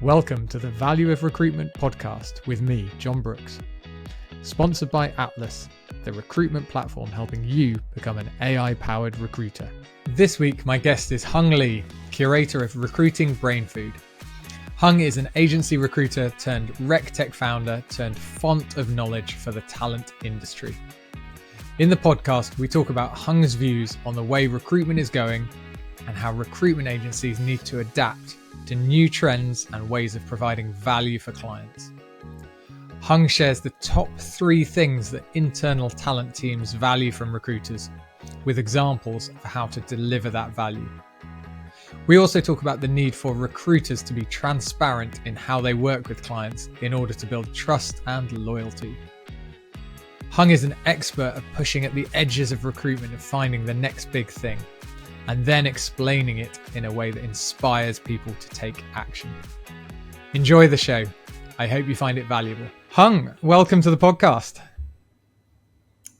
Welcome to the Value of Recruitment podcast with me, Jon Brooks. Sponsored by Atlas, the recruitment platform helping you become an AI-powered recruiter. This week, my guest is Hung Lee, curator of Recruiting Brainfood. Hung is an agency recruiter turned RecTech founder turned font of knowledge for the talent industry. In the podcast, we talk about Hung's views on the way recruitment is going and how recruitment agencies need to adapt to new trends and ways of providing value for clients. Hung shares the top 3 things that internal talent teams value from recruiters, with examples of how to deliver that value. We also talk about the need for recruiters to be transparent in how they work with clients in order to build trust and loyalty. Hung is an expert at pushing at the edges of recruitment and finding the next big thing, and then explaining it in a way that inspires people to take action. Enjoy the show. I hope you find it valuable. Hung, welcome to the podcast.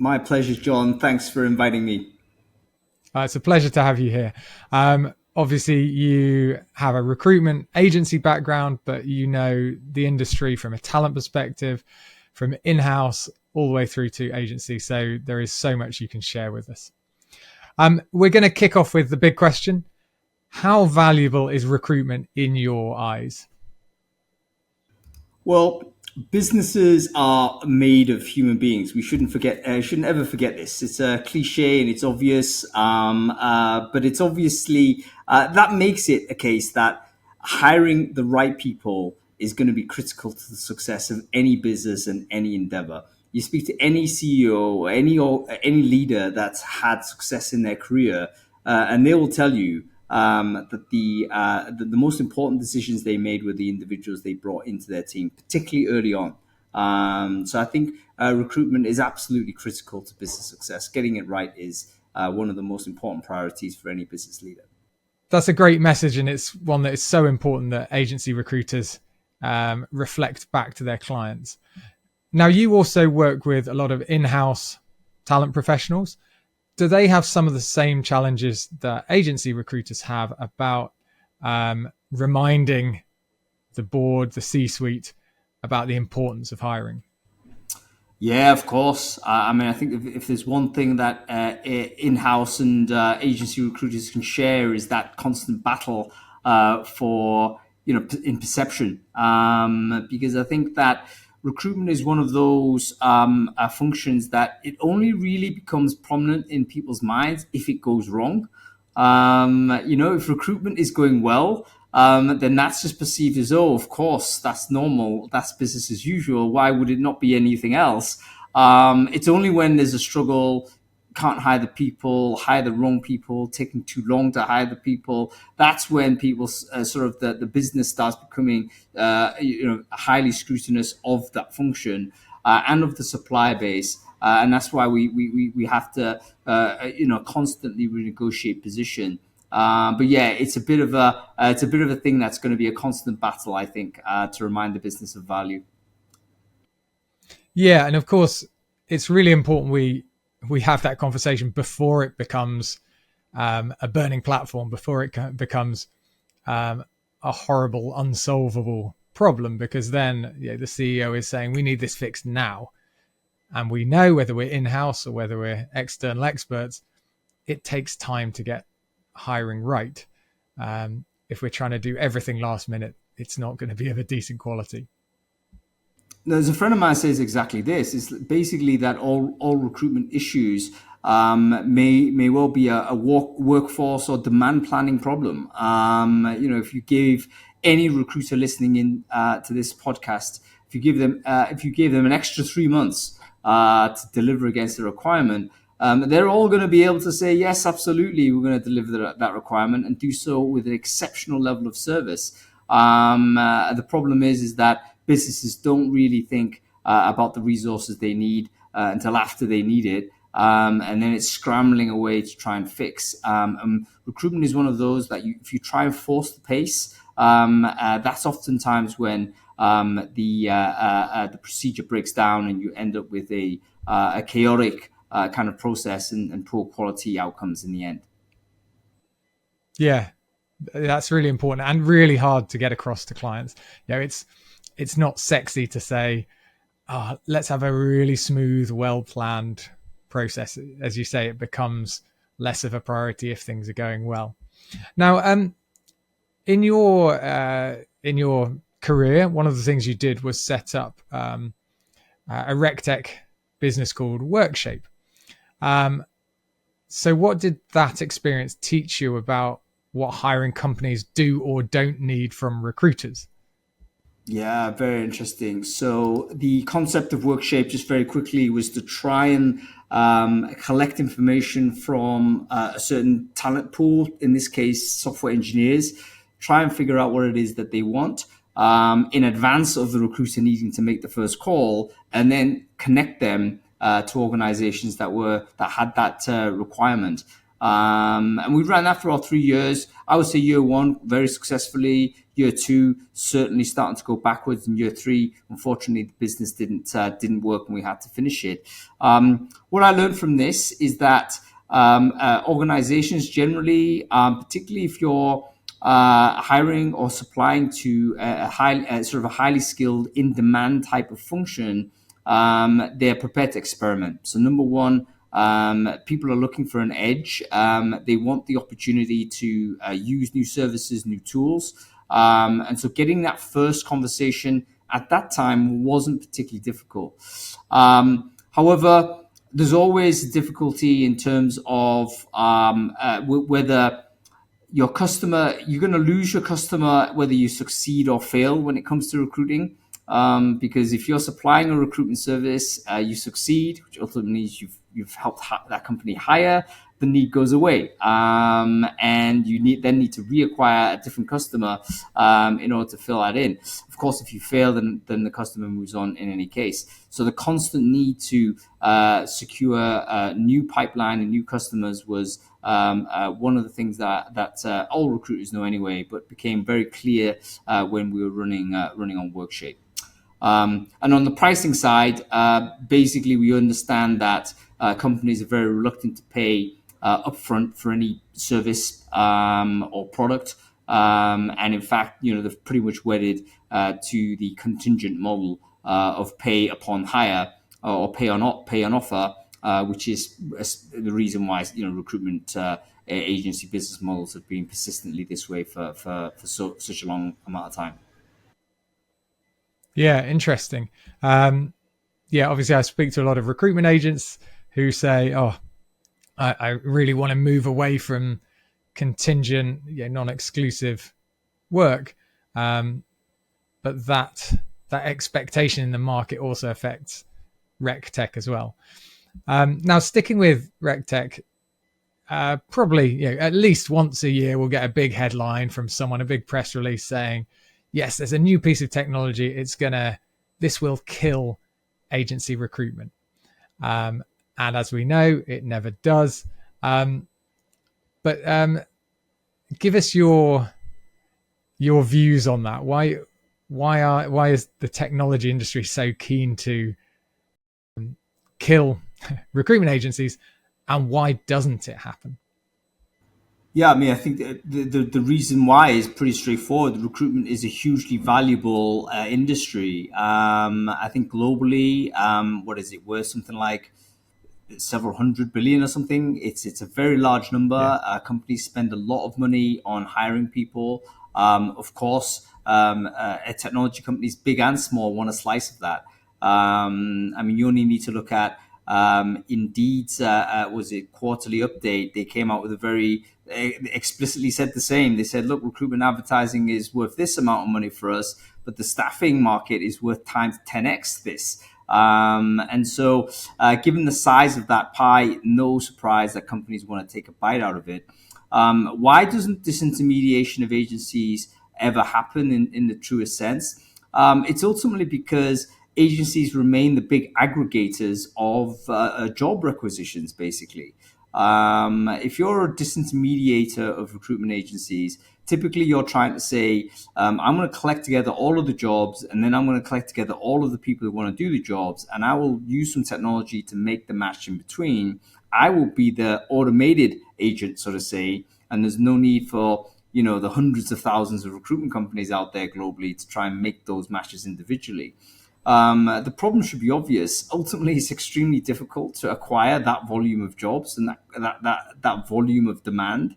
My pleasure, John. Thanks for inviting me. It's a pleasure to have you here. Obviously, you have a recruitment agency background, but you know the industry from a talent perspective, from in-house all the way through to agency. So there is so much you can share with us. We're going to kick off with the big question. How valuable is recruitment in your eyes? Well, businesses are made of human beings. We shouldn't ever forget this. It's a cliche and it's obvious, but it's obviously that makes it a case that hiring the right people is going to be critical to the success of any business and any endeavor. You speak to any CEO or any leader that's had success in their career, and they will tell you that the most important decisions they made were the individuals they brought into their team, particularly early on. So I think recruitment is absolutely critical to business success. Getting it right is one of the most important priorities for any business leader. That's a great message, and it's one that is so important that agency recruiters reflect back to their clients. Now, you also work with a lot of in-house talent professionals. Do they have some of the same challenges that agency recruiters have about reminding the board, the C-suite, about the importance of hiring? Yeah, of course. I think if there's one thing that in-house and agency recruiters can share is that constant battle for, in perception. Because I think that recruitment is one of those functions that it only really becomes prominent in people's minds if it goes wrong. If recruitment is going well, then that's just perceived as, oh, of course, that's normal. That's business as usual. Why would it not be anything else? It's only when there's a struggle, can't hire the people, hire the wrong people, taking too long to hire the people. That's when people the business starts becoming, highly scrutinous of that function and of the supplier base. And that's why we have to, constantly renegotiate position. But yeah, it's a bit of a thing that's going to be a constant battle, I think, to remind the business of value. Yeah, and of course, it's really important we have that conversation before it becomes a burning platform, before it becomes a horrible, unsolvable problem, because then the CEO is saying, we need this fixed now. And we know whether we're in-house or whether we're external experts, it takes time to get hiring right. If we're trying to do everything last minute, it's not going to be of a decent quality. There's a friend of mine says exactly this. It's basically that all recruitment issues may well be a workforce or demand planning problem. If you gave any recruiter listening in to this podcast, if you gave them an extra 3 months to deliver against the requirement, they're all going to be able to say, yes, absolutely, we're going to deliver that requirement and do so with an exceptional level of service. The problem is that businesses don't really think about the resources they need until after they need it. And then it's scrambling away to try and fix. Recruitment is one of those that if you try and force the pace, that's oftentimes when the procedure breaks down and you end up with a chaotic kind of process and poor quality outcomes in the end. Yeah, That's really important and really hard to get across to clients. It's not sexy to say, oh, let's have a really smooth, well-planned process. As you say, it becomes less of a priority if things are going well. Now, in your career, one of the things you did was set up a RecTech business called Workshape. So, what did that experience teach you about what hiring companies do or don't need from recruiters? Yeah, very interesting. So the concept of Workshape, just very quickly, was to try and collect information from a certain talent pool, in this case, software engineers, try and figure out what it is that they want in advance of the recruiter needing to make the first call, and then connect them to organizations that had that requirement. And we ran that for all 3 years. I would say year one, very successfully. Year two, certainly starting to go backwards. In year three, unfortunately, the business didn't work and we had to finish it. What I learned from this is that organizations generally, particularly if you're hiring or supplying to sort of a highly skilled, in-demand type of function, they're prepared to experiment. So number one, people are looking for an edge. They want the opportunity to use new services, new tools. And so getting that first conversation at that time wasn't particularly difficult. However, there's always difficulty in terms of whether your customer, you're going to lose your customer whether you succeed or fail when it comes to recruiting. Because if you're supplying a recruitment service, you succeed, which ultimately means you've helped that company hire, the need goes away, and you then need to reacquire a different customer in order to fill that in. Of course, if you fail, then the customer moves on in any case. So the constant need to secure a new pipeline and new customers was one of the things that all recruiters know anyway, but became very clear when we were running on Workshape. And on the pricing side, basically we understand that companies are very reluctant to pay upfront for any service or product. And in fact, they've pretty much wedded to the contingent model of pay upon hire or pay on offer, which is the reason why recruitment agency business models have been persistently this way for such a long amount of time. Yeah, interesting. Obviously, I speak to a lot of recruitment agents who say, "Oh, I really want to move away from contingent, non-exclusive work," but that expectation in the market also affects RecTech as well. Now, sticking with RecTech, probably at least once a year we'll get a big headline from someone, a big press release saying, yes, there's a new piece of technology. This will kill agency recruitment. And as we know, it never does. But give us your views on that. Why is the technology industry so keen to kill recruitment agencies, and why doesn't it happen? Yeah, I mean, I think the reason why is pretty straightforward. Recruitment is a hugely valuable industry. I think globally, what is it worth? Something like several hundred billion or something. It's a very large number. Yeah. Companies spend a lot of money on hiring people. Of course, technology companies, big and small, want a slice of that. I mean, you only need to look at Indeed's was it quarterly update. They came out with a very explicitly said the same. They said, look, recruitment advertising is worth this amount of money for us, but the staffing market is worth times 10x this. And so given the size of that pie, no surprise that companies want to take a bite out of it. Why doesn't disintermediation of agencies ever happen in the truest sense? It's ultimately because agencies remain the big aggregators of job requisitions, basically. If you're a disintermediator of recruitment agencies, typically you're trying to say, I'm going to collect together all of the jobs, and then I'm going to collect together all of the people who want to do the jobs, and I will use some technology to make the match in between. I will be the automated agent, so to say, and there's no need for the hundreds of thousands of recruitment companies out there globally to try and make those matches individually. The problem should be obvious. Ultimately, it's extremely difficult to acquire that volume of jobs and that volume of demand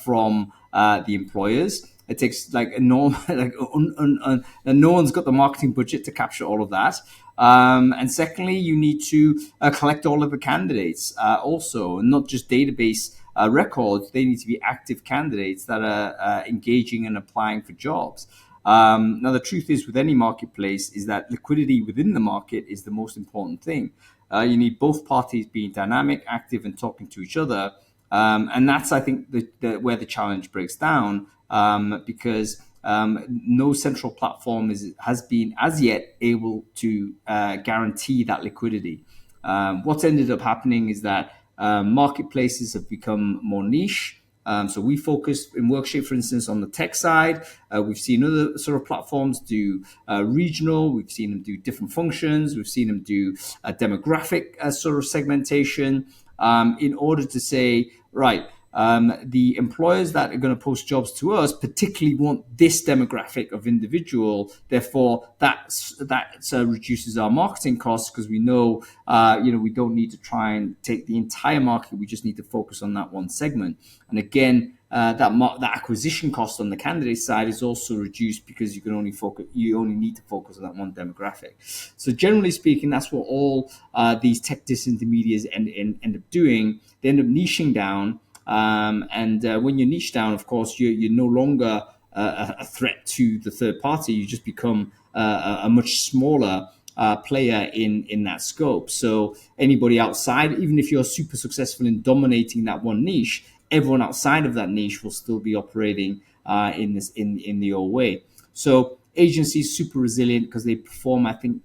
from the employers. It takes no one's got the marketing budget to capture all of that. And secondly, you need to collect all of the candidates also, not just database records. They need to be active candidates that are engaging and applying for jobs. Now, the truth is, with any marketplace, is that liquidity within the market is the most important thing. You need both parties being dynamic, active, and talking to each other. And that's, I think, where the challenge breaks down, because no central platform has been as yet able to guarantee that liquidity. What's ended up happening is that marketplaces have become more niche. So we focus in Workshape, for instance, on the tech side. We've seen other sort of platforms do regional. We've seen them do different functions. We've seen them do a demographic sort of segmentation in order to say, right, the employers that are going to post jobs to us particularly want this demographic of individual. Therefore, that reduces our marketing costs because we know, we don't need to try and take the entire market. We just need to focus on that one segment. And again, that acquisition cost on the candidate side is also reduced because you only need to focus on that one demographic. So generally speaking, that's what all these tech disintermediaries end up doing. They end up niching down. And when you niche down, of course, you're no longer a threat to the third party. You just become a much smaller player in that scope. So anybody outside, even if you're super successful in dominating that one niche, everyone outside of that niche will still be operating in the old way. So agencies super resilient because they perform, I think,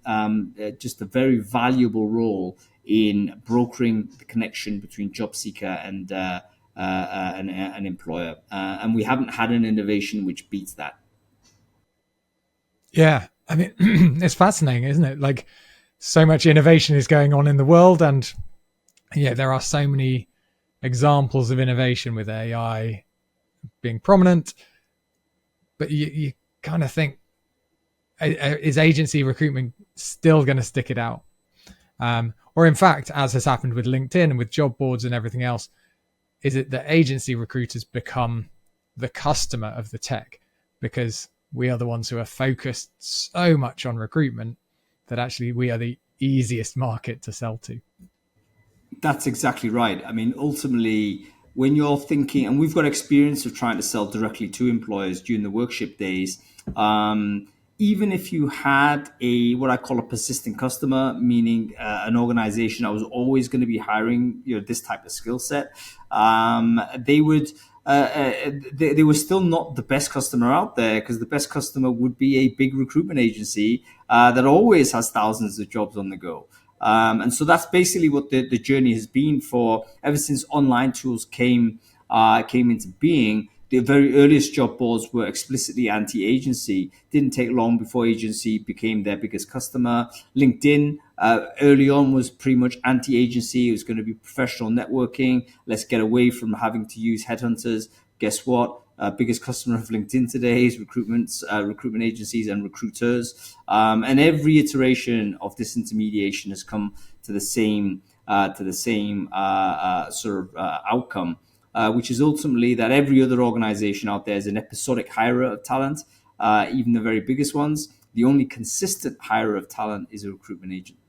just a very valuable role in brokering the connection between job seeker and an employer. And we haven't had an innovation which beats that. Yeah. I mean, it's fascinating, isn't it? Like, so much innovation is going on in the world. And yeah, there are so many examples of innovation with AI being prominent. But you kind of think, is agency recruitment still going to stick it out? Or in fact, as has happened with LinkedIn and with job boards and everything else, is it that agency recruiters become the customer of the tech because we are the ones who are focused so much on recruitment that actually we are the easiest market to sell to? That's exactly right. I mean, ultimately, when you're thinking, and we've got experience of trying to sell directly to employers during the Workshop days, even if you had what I call a persistent customer, meaning an organization that was always going to be hiring this type of skill set, they were still not the best customer out there, because the best customer would be a big recruitment agency that always has thousands of jobs on the go. And so that's basically what the journey has been for ever since online tools came into being. The very earliest job boards were explicitly anti-agency. Didn't take long before agency became their biggest customer. LinkedIn early on was pretty much anti-agency. It was going to be professional networking. Let's get away from having to use headhunters. Guess what? Biggest customer of LinkedIn today is recruitment agencies and recruiters. And every iteration of disintermediation has come to the same sort of outcome. Which is ultimately that every other organization out there is an episodic hirer of talent, even the very biggest ones. The only consistent hirer of talent is a recruitment agent.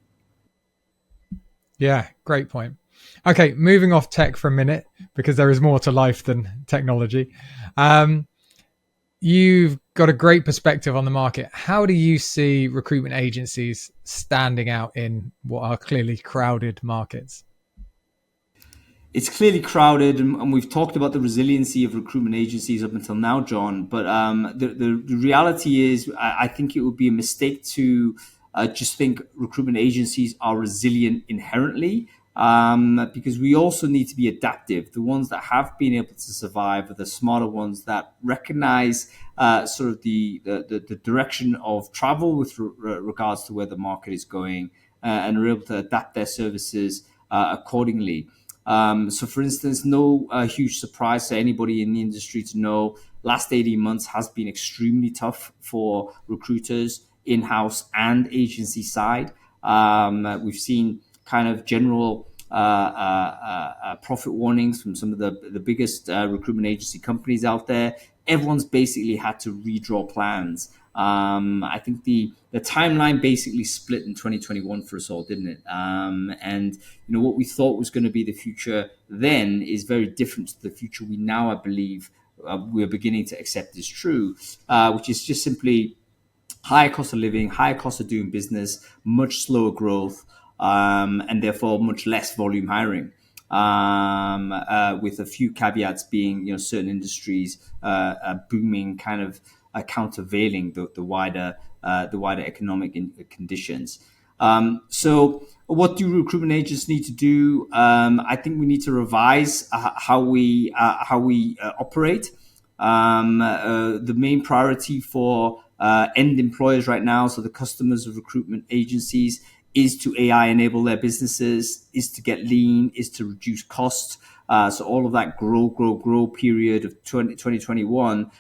Yeah, great point. Okay, moving off tech for a minute, because there is more to life than technology. You've got a great perspective on the market. How do you see recruitment agencies standing out in what are clearly crowded markets? It's clearly crowded, and we've talked about the resiliency of recruitment agencies up until now, John. But the reality is, I think it would be a mistake to just think recruitment agencies are resilient inherently, because we also need to be adaptive. The ones that have been able to survive are the smarter ones that recognize sort of the direction of travel with regards to where the market is going, and are able to adapt their services accordingly. So, for instance, no huge surprise to anybody in the industry to know last 18 months has been extremely tough for recruiters in-house and agency side. We've seen kind of general profit warnings from some of the biggest recruitment agency companies out there. Everyone's basically had to redraw plans. I think the timeline basically split in 2021 for us all, didn't it? And what we thought was going to be the future then is very different to the future we now, I believe, we're beginning to accept is true, which is just simply higher cost of living, higher cost of doing business, much slower growth, and therefore much less volume hiring. With a few caveats being, certain industries booming, kind of countervailing the wider economic conditions. So what do recruitment agents need to do? I think we need to revise how we operate. The main priority for end employers right now, so the customers of recruitment agencies, is to AI enable their businesses, is to get lean, is to reduce costs. So all of that grow period of 2021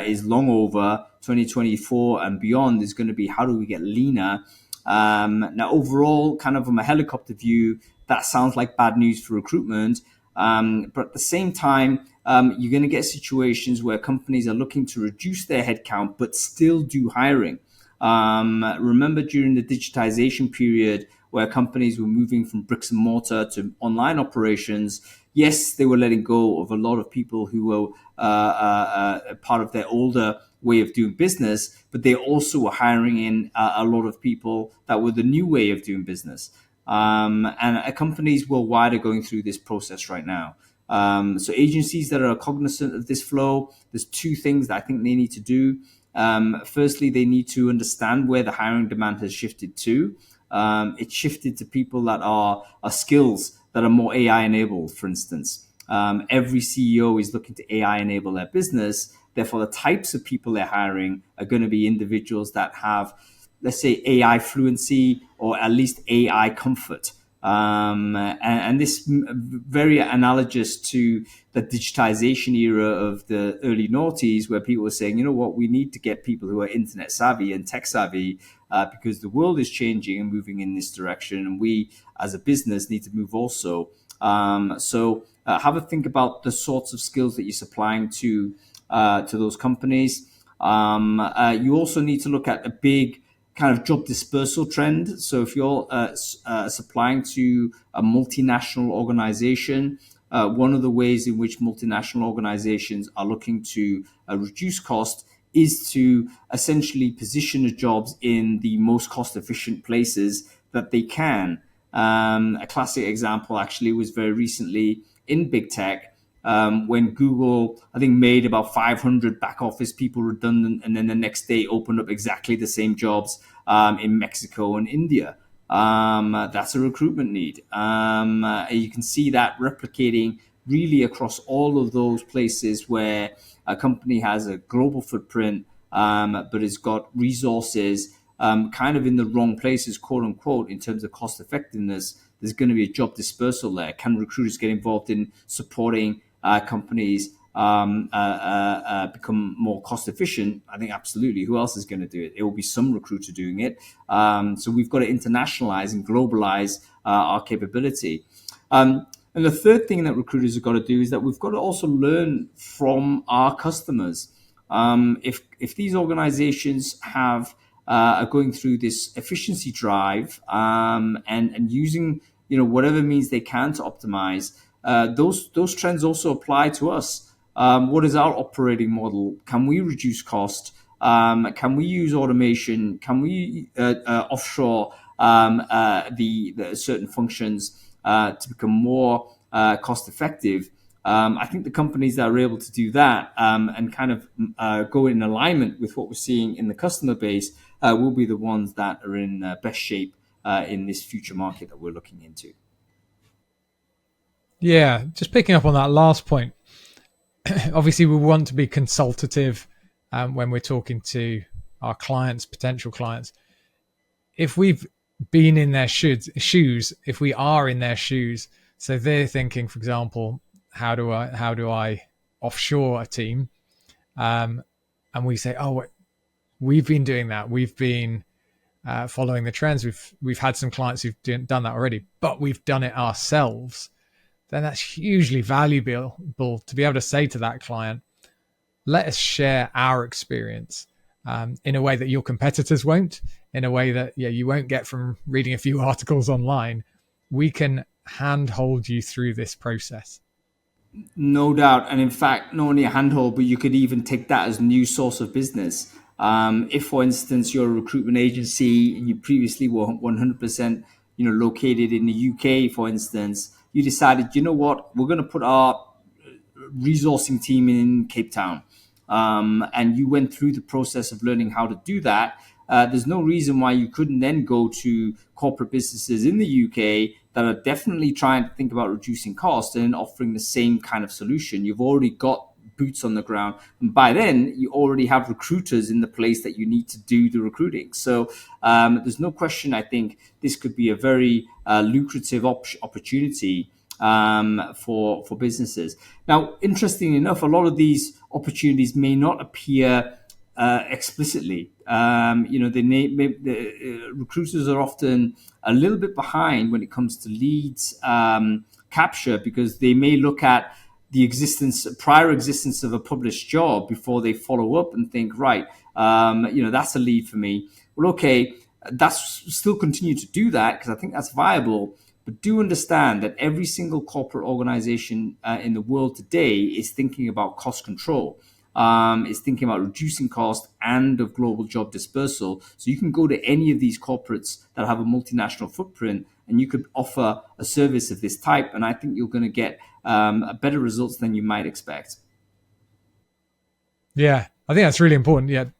is long over. 2024 and beyond is going to be how do we get leaner? Now, overall, kind of from a helicopter view, that sounds like bad news for recruitment. But at the same time, you're going to get situations where companies are looking to reduce their headcount but still do hiring. Remember during the digitization period where companies were moving from bricks and mortar to online operations, yes, they were letting go of a lot of people who were part of their older way of doing business, but they also were hiring in a lot of people that were the new way of doing business. And companies worldwide are going through this process right now. So agencies that are cognizant of this flow, there's two things that I think they need to do. Firstly, they need to understand where the hiring demand has shifted to. It's shifted to people that are skills that are more AI enabled, for instance. Every CEO is looking to AI enable their business. Therefore, the types of people they're hiring are going to be individuals that have, let's say, AI fluency or at least AI comfort. And this very analogous to the digitization era of the early noughties, where people were saying, you know what, we need to get people who are internet savvy and tech savvy because the world is changing and moving in this direction. And we as a business need to move also. So have a think about the sorts of skills that you're supplying to those companies. You also need to look at a big kind of job dispersal trend. So if you're supplying to a multinational organization, one of the ways in which multinational organizations are looking to reduce cost is to essentially position the jobs in the most cost efficient places that they can. A classic example actually was very recently in big tech, when Google, I think, made about 500 back office people redundant, and then the next day opened up exactly the same jobs in Mexico and India. That's a recruitment need. You can see that replicating really across all of those places where a company has a global footprint, but has got resources kind of in the wrong places, quote unquote, in terms of cost effectiveness. There's going to be a job dispersal there. Can recruiters get involved in supporting companies become more cost efficient? I think absolutely. Who else is going to do it? It will be some recruiter doing it. So we've got to internationalize and globalize our capability. And the third thing that recruiters have got to do is that we've got to also learn from our customers. If these organizations are going through this efficiency drive and using whatever means they can to optimize, those trends also apply to us. What is our operating model? Can we reduce cost? Can we use automation? Can we offshore the certain functions to become more cost effective? I think the companies that are able to do that and kind of go in alignment with what we're seeing in the customer base will be the ones that are in best shape in this future market that we're looking into. Yeah, just picking up on that last point. Obviously, we want to be consultative when we're talking to our clients, potential clients. If we've been in their shoes, if we are in their shoes, so they're thinking, for example, how do I offshore a team? And we say, oh, we've been doing that. We've been following the trends. We've had some clients who've done that already, but we've done it ourselves. Then that's hugely valuable to be able to say to that client, let us share our experience in a way that your competitors won't, in a way that you won't get from reading a few articles online. We can handhold you through this process. No doubt. And in fact, not only a handhold, but you could even take that as a new source of business. If, for instance, you're a recruitment agency and you previously were 100%, located in the UK, for instance, you decided, you know what, we're going to put our resourcing team in Cape Town. And you went through the process of learning how to do that. There's no reason why you couldn't then go to corporate businesses in the UK that are definitely trying to think about reducing costs and offering the same kind of solution. You've already got boots on the ground. And by then, you already have recruiters in the place that you need to do the recruiting. So there's no question, I think this could be a very lucrative opportunity for businesses. Now, interestingly enough, a lot of these opportunities may not appear explicitly. The recruiters are often a little bit behind when it comes to leads capture, because they may look at the prior existence of a published job before they follow up and think, right, that's a lead for me. Well, okay, that's still continue to do that because I think that's viable. But do understand that every single corporate organization in the world today is thinking about cost control. Is thinking about reducing cost and of global job dispersal. So you can go to any of these corporates that have a multinational footprint and you could offer a service of this type. And I think you're going to get better results than you might expect. Yeah, I think that's really important. Yeah,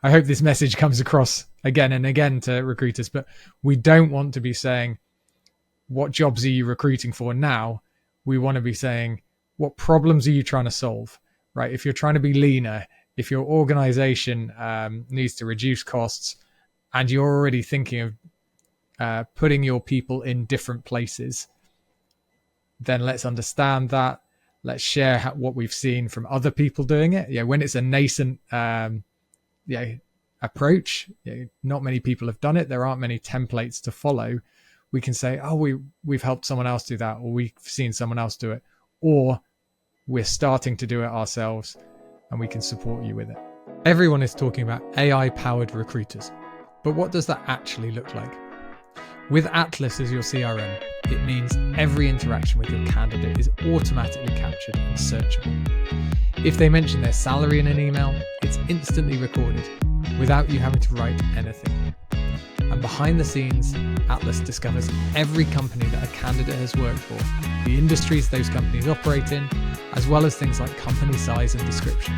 I hope this message comes across again and again to recruiters, but we don't want to be saying, what jobs are you recruiting for now? We want to be saying, what problems are you trying to solve? Right? If you're trying to be leaner, if your organization needs to reduce costs, and you're already thinking of putting your people in different places, then let's understand that. Let's share what we've seen from other people doing it. Yeah, when it's a nascent approach, not many people have done it. There aren't many templates to follow. We can say, oh, we've helped someone else do that, or we've seen someone else do it, or we're starting to do it ourselves and we can support you with it. Everyone is talking about AI-powered recruiters, but what does that actually look like? With Atlas as your CRM, it means every interaction with your candidate is automatically captured and searchable. If they mention their salary in an email, it's instantly recorded without you having to write anything. And behind the scenes, Atlas discovers every company that a candidate has worked for, the industries those companies operate in, as well as things like company size and description.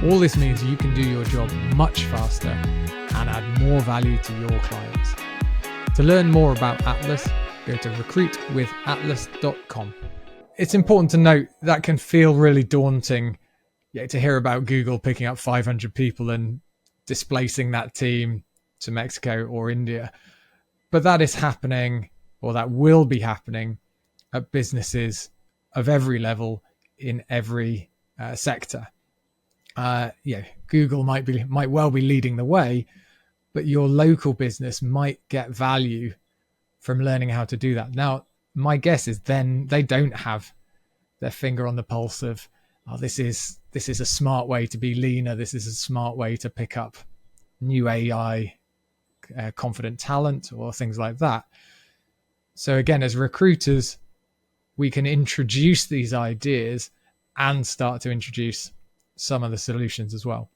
All this means you can do your job much faster and add more value to your clients. To learn more about Atlas, go to recruitwithatlas.com. It's important to note that can feel really daunting to hear about Google picking up 500 people and displacing that team to Mexico or India. But that is happening, or that will be happening, at businesses of every level in every sector. Google might well be leading the way, but your local business might get value from learning how to do that. Now, my guess is then they don't have their finger on the pulse of, this is a smart way to be leaner. This is a smart way to pick up new AI confident talent or things like that. So again, as recruiters, we can introduce these ideas and start to introduce some of the solutions as well.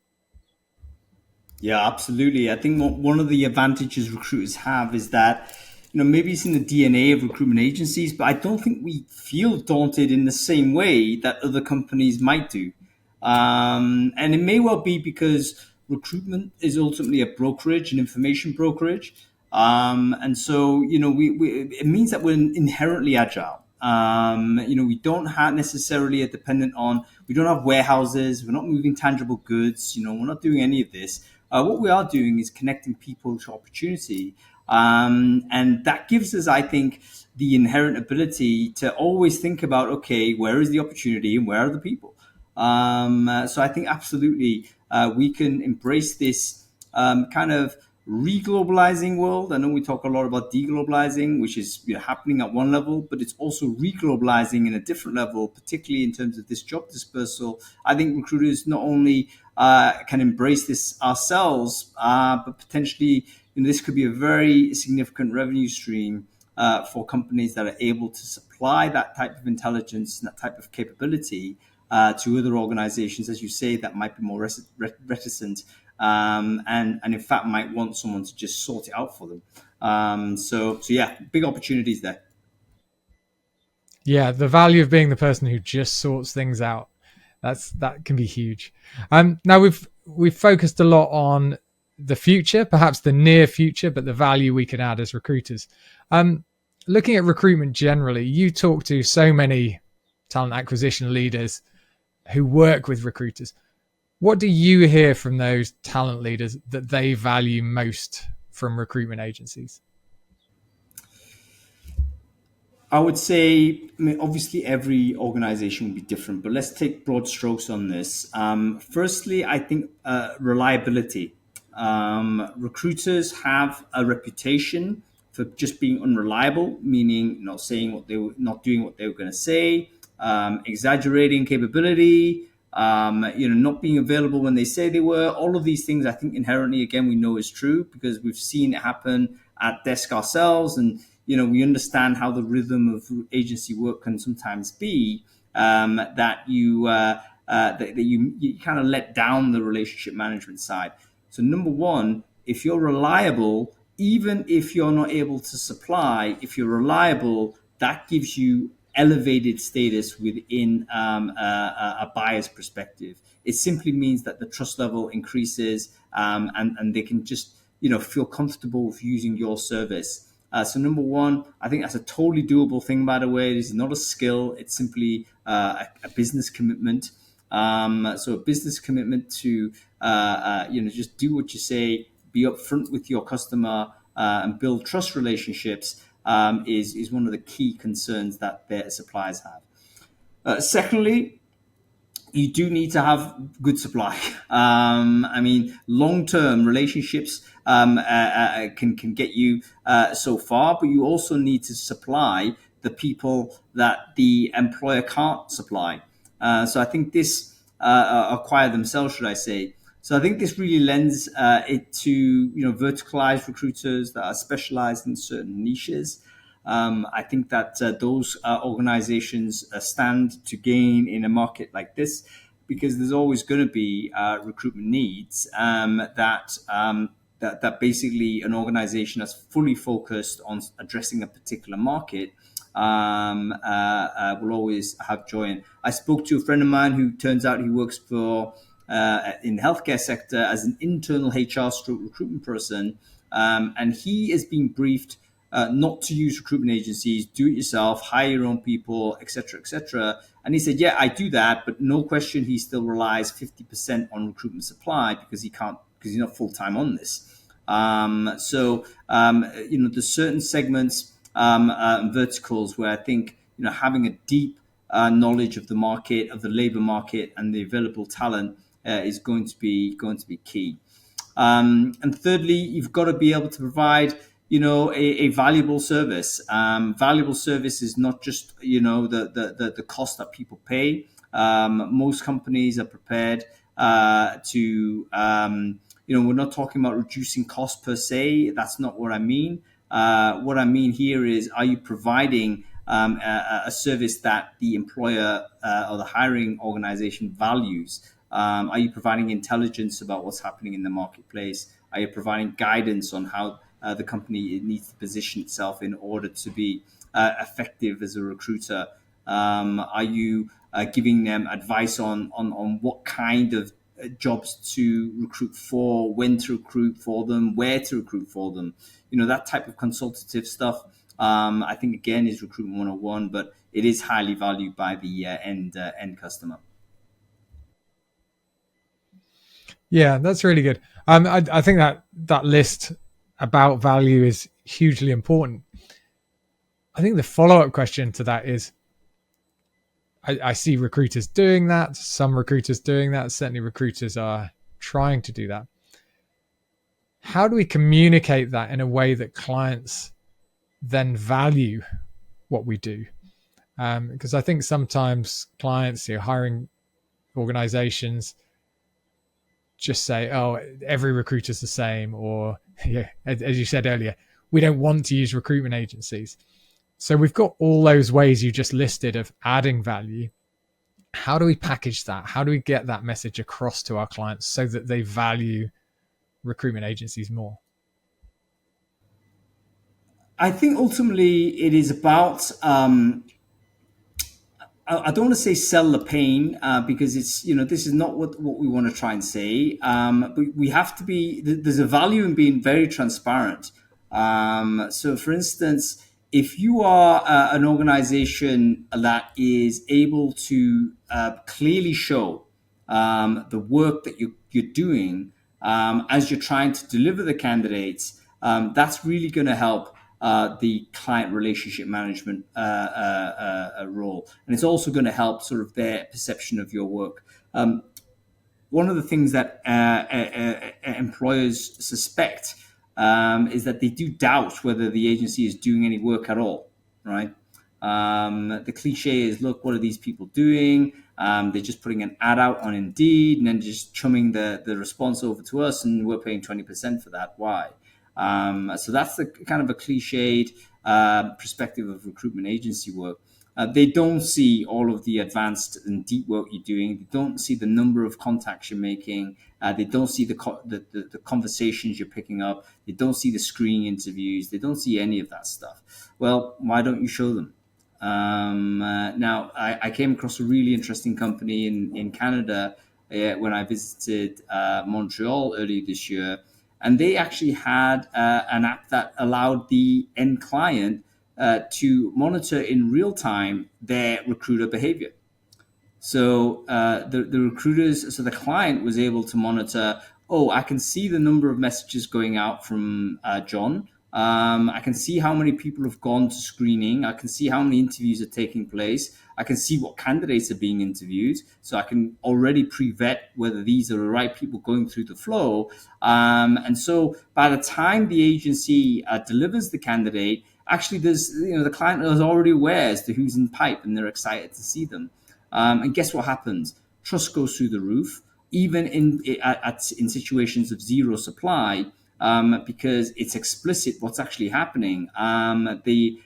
Yeah, absolutely. I think one of the advantages recruiters have is that, maybe it's in the DNA of recruitment agencies, but I don't think we feel daunted in the same way that other companies might do. And it may well be because recruitment is ultimately a brokerage, an information brokerage. And so, it means that we're inherently agile. We don't have necessarily we don't have warehouses. We're not moving tangible goods. We're not doing any of this. What we are doing is connecting people to opportunity. And that gives us, I think, the inherent ability to always think about, okay, where is the opportunity and where are the people? So I think absolutely we can embrace this kind of reglobalizing world. I know we talk a lot about deglobalizing, which is happening at one level, but it's also reglobalizing in a different level, particularly in terms of this job dispersal. I think recruiters not only can embrace this ourselves, but potentially this could be a very significant revenue stream for companies that are able to supply that type of intelligence and that type of capability to other organizations, as you say, that might be more reticent and in fact might want someone to just sort it out for them. So yeah, big opportunities there. Yeah, the value of being the person who just sorts things out. That can be huge. Now we've focused a lot on the future, perhaps the near future, but the value we can add as recruiters. Looking at recruitment generally, you talk to so many talent acquisition leaders who work with recruiters. What do you hear from those talent leaders that they value most from recruitment agencies? I would say, I mean, obviously every organization will be different, but let's take broad strokes on this. Firstly, I think reliability. Recruiters have a reputation for just being unreliable, meaning not saying what they were, not doing what they were going to say, exaggerating capability, not being available when they say they were. All of these things, I think, inherently, again, we know is true because we've seen it happen at desk ourselves, and we understand how the rhythm of agency work can sometimes be. That you kind of let down the relationship management side. So number one, if you're reliable, even if you're not able to supply, if you're reliable, that gives you elevated status within a buyer's perspective. It simply means that the trust level increases, and they can just feel comfortable with using your service. So number one, I think that's a totally doable thing. By the way, this is not a skill; it's simply a business commitment. So a business commitment to just do what you say, be upfront with your customer, and build trust relationships is one of the key concerns that their suppliers have. Secondly, you do need to have good supply. I mean, long-term relationships can get you so far, but you also need to supply the people that the employer can't supply. So I think this acquire themselves, should I say? So I think this really lends it to verticalized recruiters that are specialized in certain niches. I think that those organizations stand to gain in a market like this because there's always going to be recruitment needs that basically an organization that's fully focused on addressing a particular market will always have joy in. I spoke to a friend of mine who turns out he works for in the healthcare sector as an internal HR stroke recruitment person, and he is being briefed not to use recruitment agencies, do it yourself, hire your own people, etc., etc. And he said, "Yeah, I do that, but no question, he still relies 50% on recruitment supply because he's not full time on this." There's certain segments, verticals where I think having a deep knowledge of the market, of the labor market, and the available talent is going to be key. And thirdly, you've got to be able to provide a valuable service. Valuable service is not just the cost that people pay. Most companies are prepared to we're not talking about reducing cost per se. That's not what I mean. What I mean here is, are you providing a service that the employer or the hiring organization values? Are you providing intelligence about what's happening in the marketplace? Are you providing guidance on how the company needs to position itself in order to be effective as a recruiter? Are you giving them advice on what kind of jobs to recruit for, when to recruit for them, where to recruit for them? That type of consultative stuff, I think, again, is recruitment 101, but it is highly valued by the end customer. Yeah, that's really good. I think that list about value is hugely important. I think the follow-up question to that is, I see recruiters doing that. Some recruiters doing that. Certainly recruiters are trying to do that. How do we communicate that in a way that clients then value what we do? Because I think sometimes clients, hiring organizations just say, oh, every recruiter's the same, or yeah, as you said earlier, we don't want to use recruitment agencies. So we've got all those ways you just listed of adding value. How do we package that? How do we get that message across to our clients so that they value recruitment agencies more? I think ultimately it is about I don't want to say sell the pain because it's this is not what we want to try and say. But we have to be. There's a value in being very transparent. So, for instance, if you are an organization that is able to clearly show the work that you're doing as you're trying to deliver the candidates, that's really going to help the client relationship management role. And it's also going to help sort of their perception of your work. One of the things that employers suspect is that they do doubt whether the agency is doing any work at all, right? The cliche is, look, what are these people doing? They're just putting an ad out on Indeed and then just chumming the response over to us, and we're paying 20% for that. Why? So that's the kind of a cliched perspective of recruitment agency work. They don't see all of the advanced and deep work you're doing. They don't see the number of contacts you're making. They don't see the conversations you're picking up. They don't see the screening interviews. They don't see any of that stuff. Well, why don't you show them? Now, I came across a really interesting company in Canada when I visited Montreal earlier this year. And they actually had an app that allowed the end client to monitor in real time their recruiter behavior. So the recruiters, so the client was able to monitor, oh, I can see the number of messages going out from John. I can see how many people have gone to screening. I can see how many interviews are taking place. I can see what candidates are being interviewed. So I can already pre-vet whether these are the right people going through the flow. And so by the time the agency delivers the candidate, actually there's, the client is already aware as to who's in pipe and they're excited to see them. And guess what happens? Trust goes through the roof, even in situations of zero supply. Because it's explicit what's actually happening. The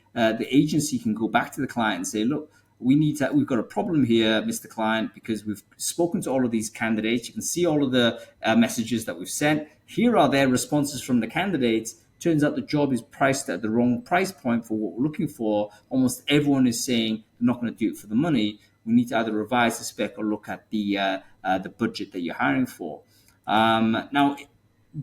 agency can go back to the client and say, look, we've got a problem here, Mr. Client, because we've spoken to all of these candidates. You can see all of the messages that we've sent. Here are their responses from the candidates. Turns out the job is priced at the wrong price point for what we're looking for. Almost everyone is saying they're not going to do it for the money. We need to either revise the spec or look at the budget that you're hiring for. Now,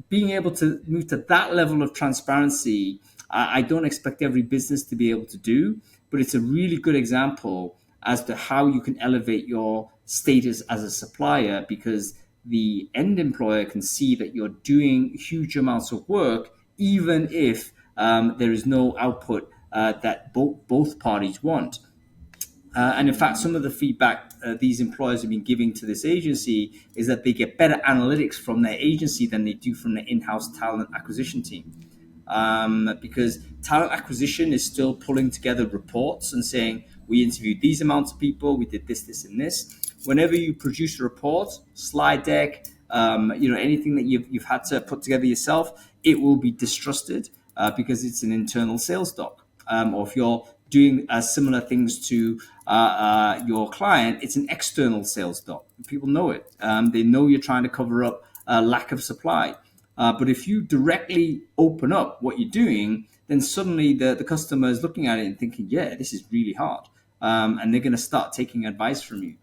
being able to move to that level of transparency, I don't expect every business to be able to do, but it's a really good example as to how you can elevate your status as a supplier, because the end employer can see that you're doing huge amounts of work, even if there is no output that both parties want. And in fact, some of the feedback these employers have been giving to this agency is that they get better analytics from their agency than they do from the in-house talent acquisition team. Because talent acquisition is still pulling together reports and saying, we interviewed these amounts of people, we did this, and this. Whenever you produce a report, slide deck, anything that you've had to put together yourself, it will be distrusted because it's an internal sales doc. Or if you're doing similar things to your client, it's an external sales doc. People know it. They know you're trying to cover up lack of supply. But if you directly open up what you're doing, then suddenly the customer is looking at it and thinking, yeah, this is really hard. And they're going to start taking advice from you.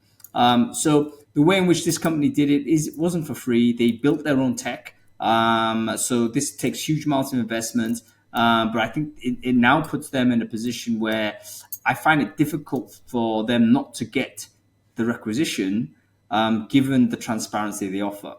So the way in which this company did it is it wasn't for free. They built their own tech. So this takes huge amounts of investment. But I think it now puts them in a position where I find it difficult for them not to get the requisition, given the transparency they offer.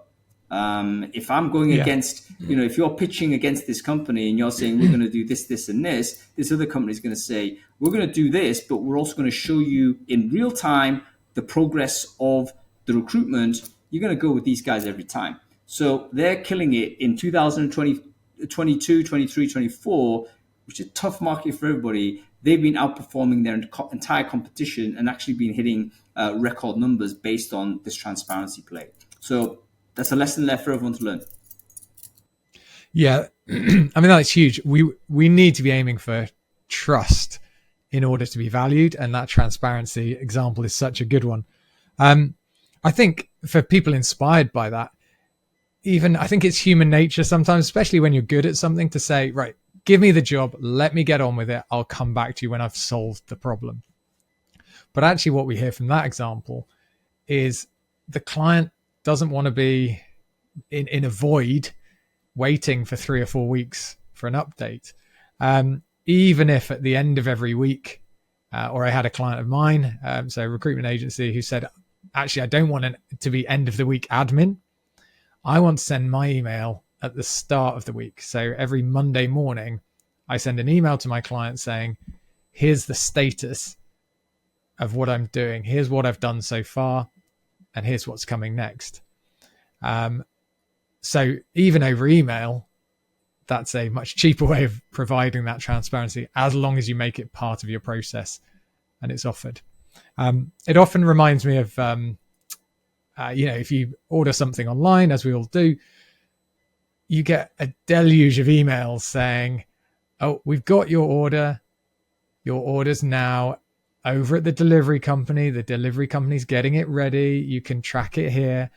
If I'm going against, if you're pitching against this company and you're saying we're going to do this, and this other company is going to say, we're going to do this, but we're also going to show you in real time the progress of the recruitment, you're going to go with these guys every time. So they're killing it in 2020, 22, 23, 24, which is a tough market for everybody. They've been outperforming their entire competition and actually been hitting record numbers based on this transparency play. So that's a lesson there for everyone to learn. Yeah, I mean, that's huge. We need to be aiming for trust in order to be valued, and that transparency example is such a good one. I think for people inspired by that, even I think it's human nature sometimes, especially when you're good at something, to say, right, give me the job, let me get on with it. I'll come back to you when I've solved the problem. But actually what we hear from that example is the client doesn't want to be in a void waiting for 3 or 4 weeks for an update. Even if at the end of every week, or I had a client of mine, so a recruitment agency, who said, actually, I don't want it to be end of the week admin. I want to send my email at the start of the week. So every Monday morning, I send an email to my client saying, here's the status of what I'm doing. Here's what I've done so far. And here's what's coming next. So even over email, that's a much cheaper way of providing that transparency, as long as you make it part of your process and it's offered. It often reminds me of, if you order something online, as we all do, you get a deluge of emails saying, oh, we've got your order. Your order's now over at the delivery company. The delivery company's getting it ready. You can track it here.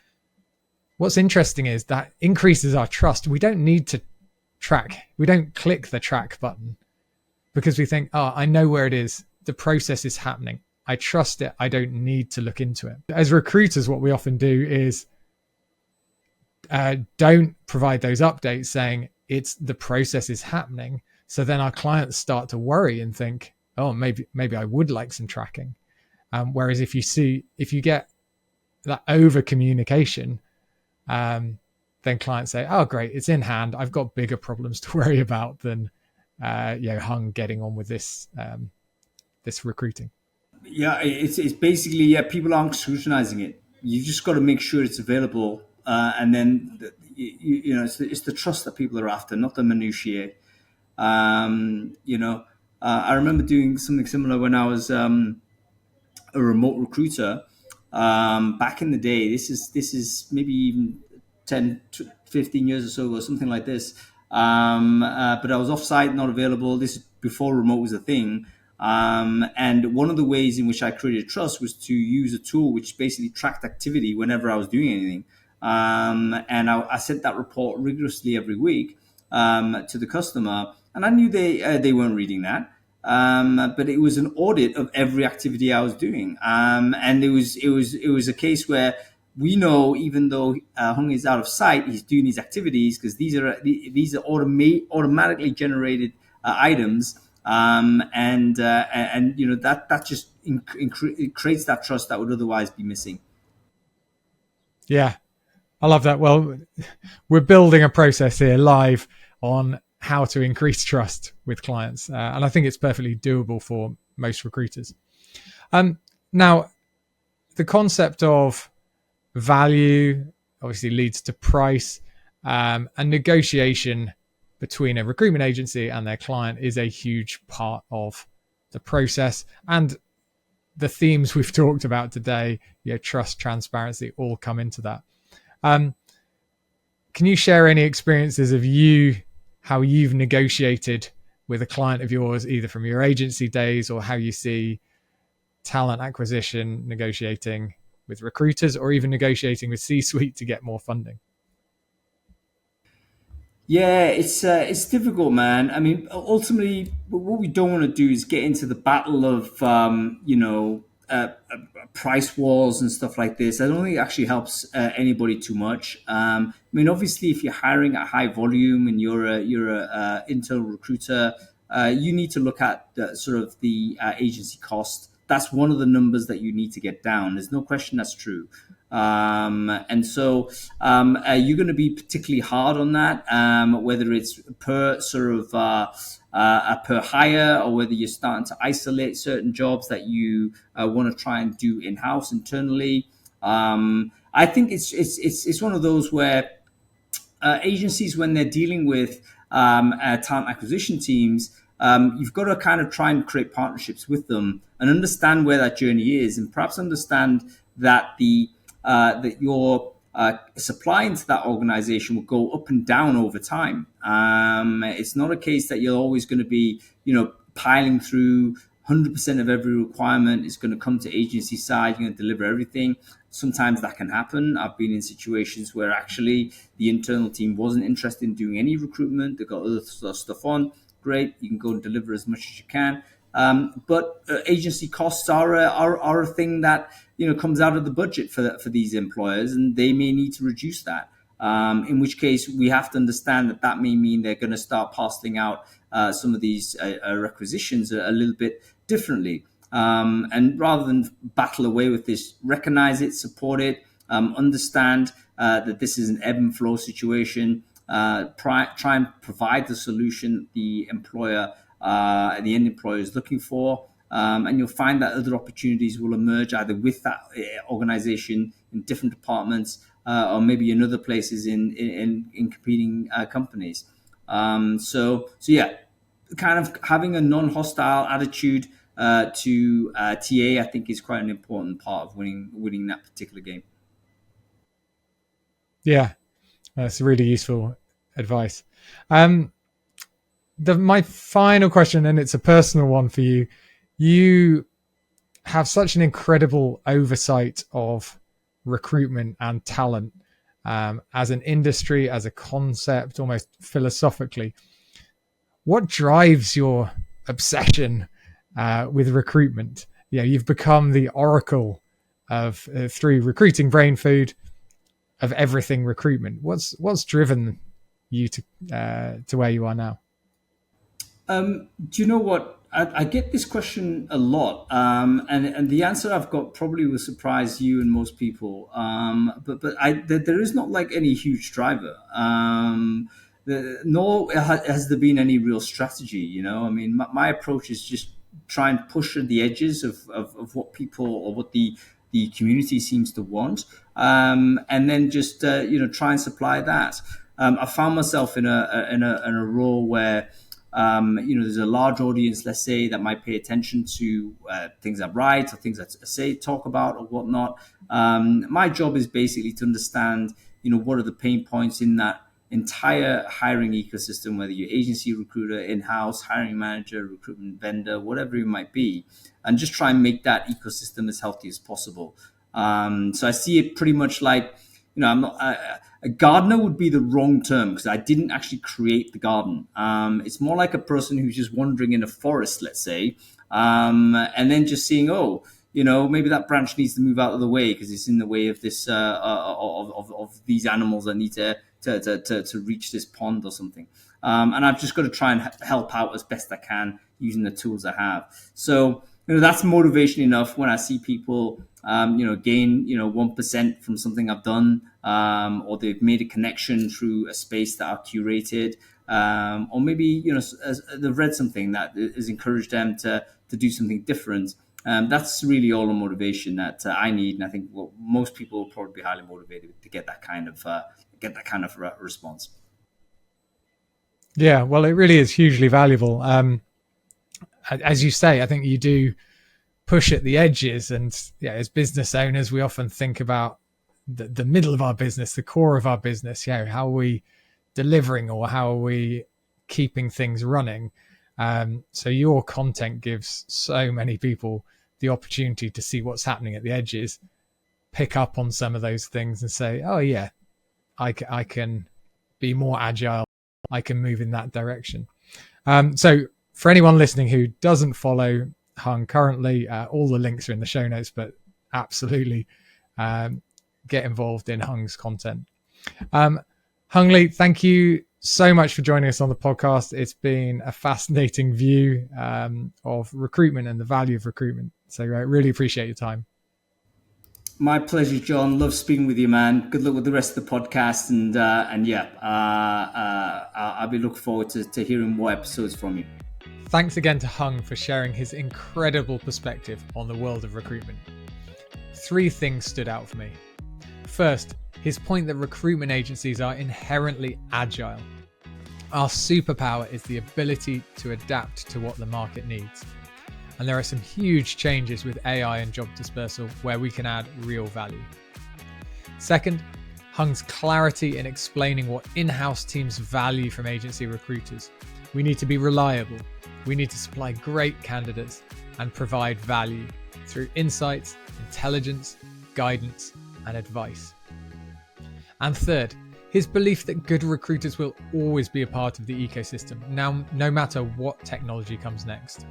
What's interesting is that increases our trust. We don't need to track. We don't click the track button because we think, oh, I know where it is. The process is happening. I trust it. I don't need to look into it. As recruiters, what we often do is don't provide those updates saying the process is happening. So then our clients start to worry and think, oh, maybe I would like some tracking. Whereas if you get that over communication, then clients say, oh, great, it's in hand. I've got bigger problems to worry about than Hung getting on with this recruiting. Yeah, it's basically, people aren't scrutinizing it. You just got to make sure it's available, and then it's the trust that people are after, not the minutiae. I remember doing something similar when I was a remote recruiter back in the day. This is maybe even 10, 15 years or so ago, something like this. But I was offsite, not available. This is before remote was a thing. And one of the ways in which I created trust was to use a tool which basically tracked activity whenever I was doing anything. And I sent that report rigorously every week to the customer. And I knew they weren't reading that. But it was an audit of every activity I was doing. And it was a case where we know, even though Hung is out of sight, he's doing these activities because these are automatically generated items. And that just it creates that trust that would otherwise be missing. Yeah, I love that. Well, we're building a process here live on how to increase trust with clients. And I think it's perfectly doable for most recruiters. Now, the concept of value obviously leads to price, and negotiation between a recruitment agency and their client is a huge part of the process. And the themes we've talked about today, trust, transparency, all come into that. Can you share any experiences of how you've negotiated with a client of yours, either from your agency days or how you see talent acquisition negotiating with recruiters, or even negotiating with C-suite to get more funding? Yeah, it's difficult, man. I mean, ultimately, what we don't want to do is get into the battle of price wars and stuff like this. I don't think it actually helps anybody too much. I mean, obviously, if you're hiring at high volume and you're a internal recruiter, you need to look at the agency cost. That's one of the numbers that you need to get down. There's no question that's true. And so you're going to be particularly hard on that, whether it's per sort of per hire, or whether you're starting to isolate certain jobs that you want to try and do in-house internally. I think it's one of those where agencies, when they're dealing with talent acquisition teams, you've got to kind of try and create partnerships with them and understand where that journey is, and perhaps understand that that your supply into that organization will go up and down over time. It's not a case that you're always going to be, piling through 100% of every requirement is going to come to agency side. You're going to deliver everything. Sometimes that can happen. I've been in situations where actually the internal team wasn't interested in doing any recruitment. They got other stuff on. Great, you can go and deliver as much as you can. But agency costs are a thing that comes out of the budget for these employers, and they may need to reduce that. In which case, we have to understand that may mean they're going to start parceling out some of these requisitions a little bit differently. And rather than battle away with this, recognize it, support it, understand that this is an ebb and flow situation. Try and provide the solution the employer, the end employer is looking for. And you'll find that other opportunities will emerge either with that organization in different departments, or maybe in other places in competing companies. So yeah, kind of having a non-hostile attitude to TA, I think, is quite an important part of winning that particular game. Yeah, that's really useful advice. My final question, and it's a personal one for you. You have such an incredible oversight of recruitment and talent as an industry, as a concept, almost philosophically. What drives your obsession with recruitment? You've become the oracle of through Recruiting Brainfood of everything recruitment. What's driven you to where you are now? Do you know what? I get this question a lot, and the answer I've got probably will surprise you and most people. But there is not like any huge driver. Nor has there been any real strategy. I mean, my approach is just try and push at the edges of what people or what the community seems to want, and then just try and supply that. I found myself in a role where there's a large audience, let's say, that might pay attention to things I write or things I talk about or whatnot. My job is basically to understand, what are the pain points in that entire hiring ecosystem, whether you're agency recruiter, in-house, hiring manager, recruitment vendor, whatever it might be, and just try and make that ecosystem as healthy as possible. So I see it pretty much like, I'm not a gardener would be the wrong term because I didn't actually create the garden. It's more like a person who's just wandering in a forest, let's say, and then just seeing, maybe that branch needs to move out of the way because it's in the way of this of these animals that need to reach this pond or something. And I've just got to try and help out as best I can using the tools I have. So that's motivation enough when I see people gain 1% from something I've done, or they've made a connection through a space that I've curated, or maybe they've read something that has encouraged them to do something different. That's really all the motivation that I need, and I think most people will probably be highly motivated to get that kind of response. Yeah, well, it really is hugely valuable. As you say, I think you do push at the edges, and as business owners, we often think about the middle of our business, the core of our business. How are we delivering, or how are we keeping things running? So your content gives so many people the opportunity to see what's happening at the edges, pick up on some of those things, and say, "Oh yeah, I can be more agile. I can move in that direction." So for anyone listening who doesn't follow Hung currently, all the links are in the show notes, but absolutely get involved in Hung's content. Hung Lee, thank you so much for joining us on the podcast. It's been a fascinating view of recruitment and the value of recruitment. So I really appreciate your time. My pleasure, John. Love speaking with you, man. Good luck with the rest of the podcast, I'll be looking forward to hearing more episodes from you. Thanks again to Hung for sharing his incredible perspective on the world of recruitment. 3 things stood out for me. First, his point that recruitment agencies are inherently agile. Our superpower is the ability to adapt to what the market needs. And there are some huge changes with AI and job dispersal where we can add real value. Second, Hung's clarity in explaining what in-house teams value from agency recruiters. We need to be reliable. We need to supply great candidates and provide value through insights, intelligence, guidance, and advice. And third, his belief that good recruiters will always be a part of the ecosystem, no matter what technology comes next.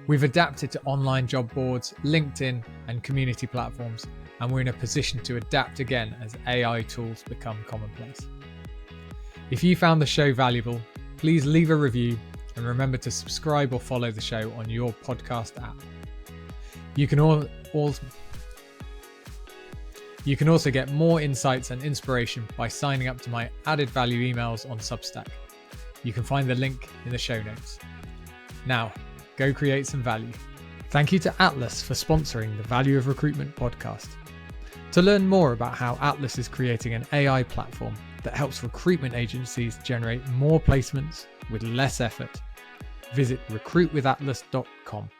We've adapted to online job boards, LinkedIn, and community platforms, and we're in a position to adapt again as AI tools become commonplace. If you found the show valuable, please leave a review and remember to subscribe or follow the show on your podcast app. You can also get more insights and inspiration by signing up to my added value emails on Substack. You can find the link in the show notes. Now, go create some value. Thank you to Atlas for sponsoring the Value of Recruitment podcast. To learn more about how Atlas is creating an AI platform that helps recruitment agencies generate more placements with less effort, visit recruitwithatlas.com.